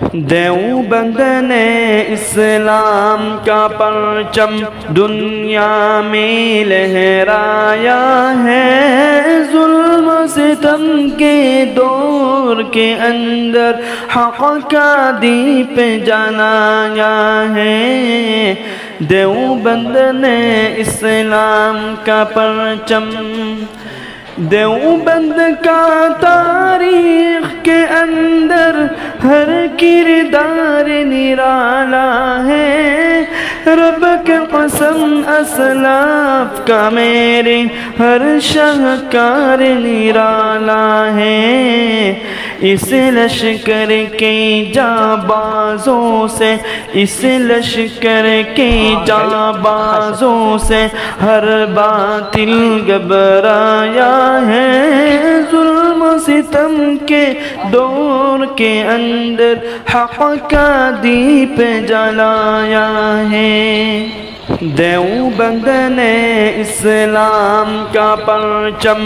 دیوبند نے اسلام کا پرچم دنیا میں لہرایا ہے، ظلم و ستم کے دور کے اندر حق کا دیپ جلایا ہے۔ دیوبند نے اسلام کا پرچم، دیوبند کا تاریخ کے اندر ہر کردار نرالا ہے، رب کے قسم اسلاف کا میرے ہر شہکار نرالا ہے۔ اس لشکر کے جانبازوں سے، اس لشکر کے جانبازوں سے ہر باطل گھبرایا ہے، ظلم و ستم کے دور کے اندر حق کا دیپ جلایا ہے۔ دیوبند نے اسلام کا پرچم